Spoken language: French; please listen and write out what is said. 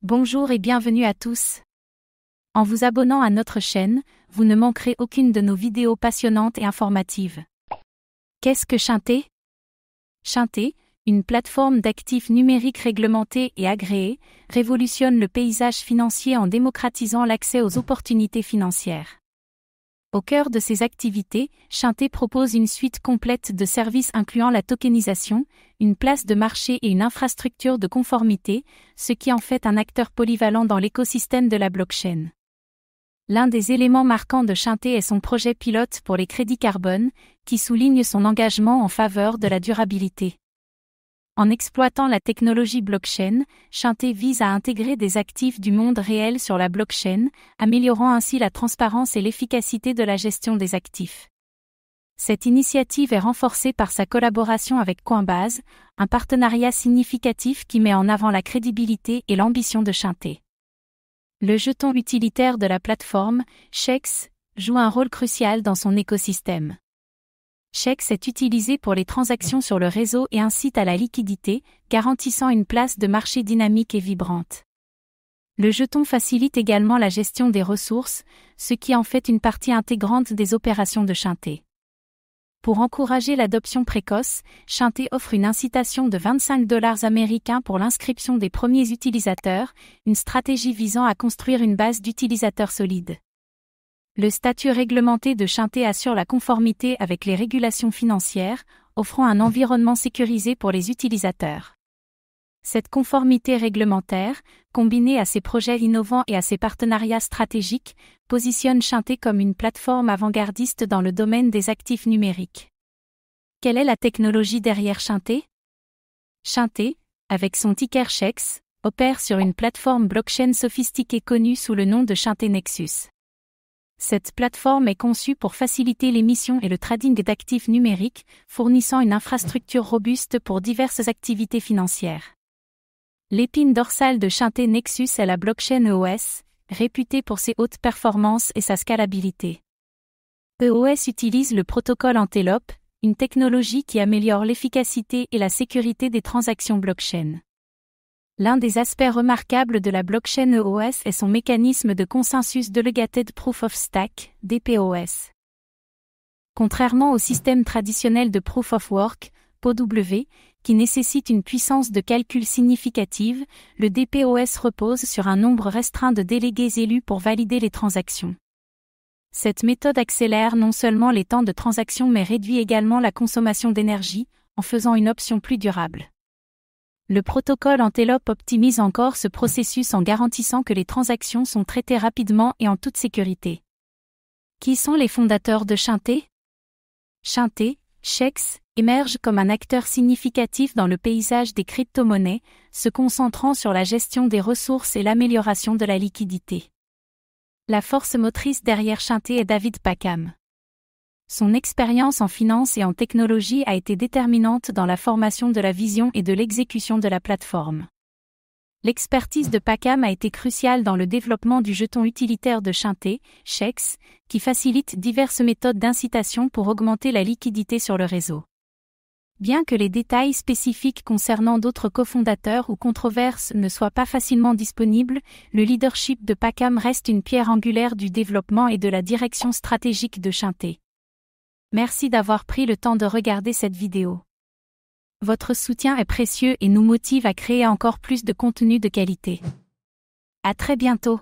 Bonjour et bienvenue à tous. En vous abonnant à notre chaîne, vous ne manquerez aucune de nos vidéos passionnantes et informatives. Qu'est-ce que Shinté ? Shinté, une plateforme d'actifs numériques réglementée et agréée, révolutionne le paysage financier en démocratisant l'accès aux opportunités financières. Au cœur de ses activités, Shinté propose une suite complète de services incluant la tokenisation, une place de marché et une infrastructure de conformité, ce qui en fait un acteur polyvalent dans l'écosystème de la blockchain. L'un des éléments marquants de Shinté est son projet pilote pour les crédits carbone, qui souligne son engagement en faveur de la durabilité. En exploitant la technologie blockchain, Shinté vise à intégrer des actifs du monde réel sur la blockchain, améliorant ainsi la transparence et l'efficacité de la gestion des actifs. Cette initiative est renforcée par sa collaboration avec Coinbase, un partenariat significatif qui met en avant la crédibilité et l'ambition de Shinté. Le jeton utilitaire de la plateforme, Shex, joue un rôle crucial dans son écosystème. Shex est utilisé pour les transactions sur le réseau et incite à la liquidité, garantissant une place de marché dynamique et vibrante. Le jeton facilite également la gestion des ressources, ce qui en fait une partie intégrante des opérations de Shinté. Pour encourager l'adoption précoce, Shinté offre une incitation de $25 américains pour l'inscription des premiers utilisateurs, une stratégie visant à construire une base d'utilisateurs solide. Le statut réglementé de Shinté assure la conformité avec les régulations financières, offrant un environnement sécurisé pour les utilisateurs. Cette conformité réglementaire, combinée à ses projets innovants et à ses partenariats stratégiques, positionne Shinté comme une plateforme avant-gardiste dans le domaine des actifs numériques. Quelle est la technologie derrière Shinté ? Shinté, avec son ticker Shex, opère sur une plateforme blockchain sophistiquée connue sous le nom de Shinté Nexus. Cette plateforme est conçue pour faciliter l'émission et le trading d'actifs numériques, fournissant une infrastructure robuste pour diverses activités financières. L'épine dorsale de Shinté Nexus est la blockchain EOS, réputée pour ses hautes performances et sa scalabilité. EOS utilise le protocole Antelope, une technologie qui améliore l'efficacité et la sécurité des transactions blockchain. L'un des aspects remarquables de la blockchain EOS est son mécanisme de consensus Delegated Proof of Stake, DPoS. Contrairement au système traditionnel de Proof of Work, POW, qui nécessite une puissance de calcul significative, le DPoS repose sur un nombre restreint de délégués élus pour valider les transactions. Cette méthode accélère non seulement les temps de transaction mais réduit également la consommation d'énergie, en faisant une option plus durable. Le protocole Antelope optimise encore ce processus en garantissant que les transactions sont traitées rapidement et en toute sécurité. Qui sont les fondateurs de Shinté ? Shinté, Shex, émerge comme un acteur significatif dans le paysage des crypto-monnaies, se concentrant sur la gestion des ressources et l'amélioration de la liquidité. La force motrice derrière Shinté est David Packham. Son expérience en finance et en technologie a été déterminante dans la formation de la vision et de l'exécution de la plateforme. L'expertise de Packham a été cruciale dans le développement du jeton utilitaire de Shinté, Shex, qui facilite diverses méthodes d'incitation pour augmenter la liquidité sur le réseau. Bien que les détails spécifiques concernant d'autres cofondateurs ou controverses ne soient pas facilement disponibles, le leadership de Packham reste une pierre angulaire du développement et de la direction stratégique de Shinté. Merci d'avoir pris le temps de regarder cette vidéo. Votre soutien est précieux et nous motive à créer encore plus de contenu de qualité. À très bientôt.